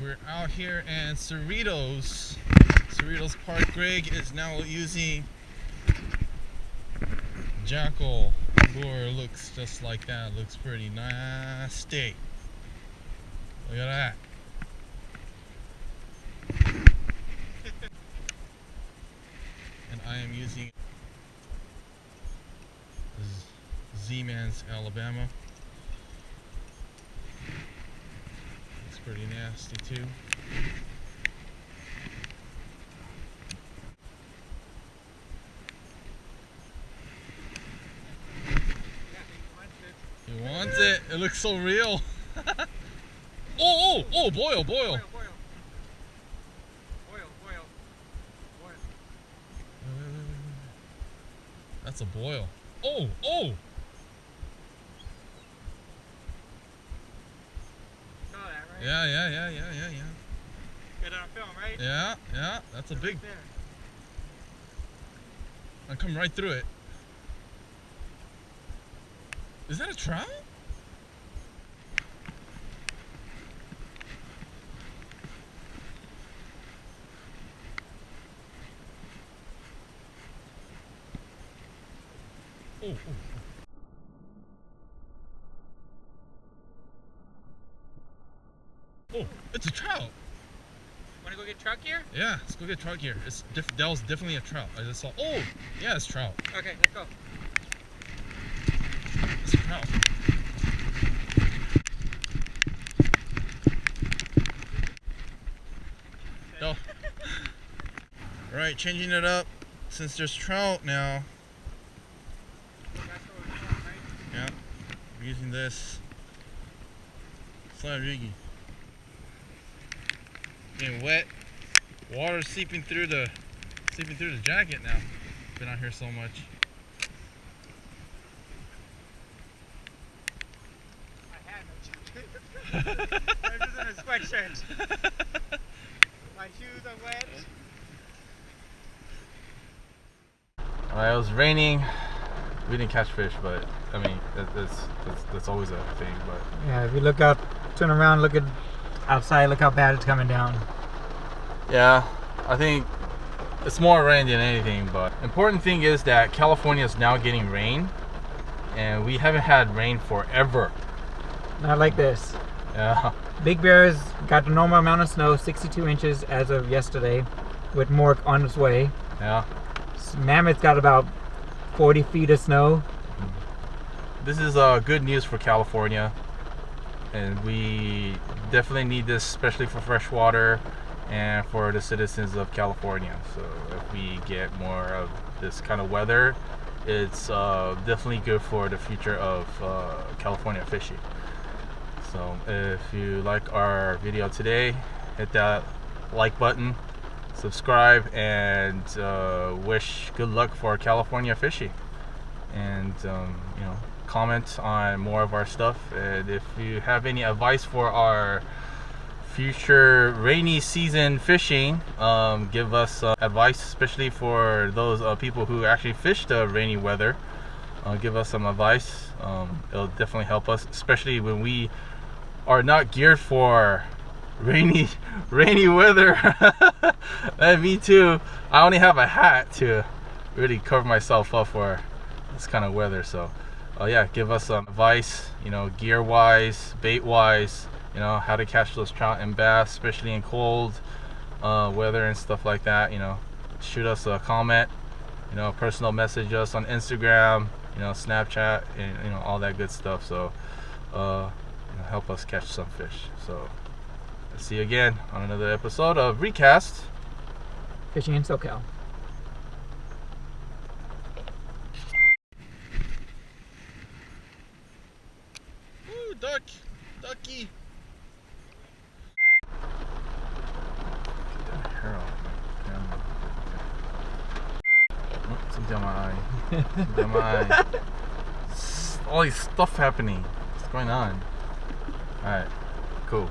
We're out here and Cerritos Park. Greg is now using Jackal lure. Looks just like that. Looks pretty nasty. Look at that. And I am using Z-Man's Alabama. Looks pretty nasty too. He wants it. It looks so real. Oh, boil. That's a boil. Oh. Saw that, right? Yeah. Got it on film, right? Yeah. That's a big. Right there. I come right through it. Is that a trout? Oh. Oh, it's a trout. Wanna go get truck gear? Yeah, let's go get trout gear. That was definitely a trout. I just saw. Oh, yeah, it's trout. Okay, let's go. It's a trout. No. Alright, changing it up since there's trout now. Yeah, we're using this Smatree. Getting wet. Water seeping through the jacket now. Been out here so much. I had no jacket. I'm just in a sweatshirt. My shoes are wet. Alright, it was raining. We didn't catch fish, but I mean that's always a thing. But Yeah, if you look out, turn around, look at outside, look how bad it's coming down. yeah, I think it's more rain than anything. But important thing is that California is now getting rain, and we haven't had rain forever. Not like this. Yeah. Big Bear's got the normal amount of snow, 62 inches as of yesterday, with more on its way. Yeah. Mammoth's got about 40 feet of snow. This is good news for California, and we definitely need this, especially for fresh water and for the citizens of California. So if we get more of this kind of weather, it's definitely good for the future of California fishing. So if you like our video today, hit that like button, subscribe, and wish good luck for California fishing. And comment on more of our stuff. And if you have any advice for our future rainy season fishing, give us advice, especially for those people who actually fish the rainy weather. Give us some advice. It'll definitely help us, especially when we are not geared for rainy weather. And me too. I only have a hat to really cover myself up for this kind of weather. So yeah, give us some advice, gear wise, bait wise, how to catch those trout and bass, especially in cold weather and stuff like that. Shoot us a comment, personal message us on Instagram, Snapchat, and all that good stuff. So help us catch some fish. So let's see you again on another episode of Recast Fishing in SoCal. Ooh, ducky. Get that hair off my camera. Oh, something on my eye. Something on my eye. All this stuff happening. What's going on? Alright, cool.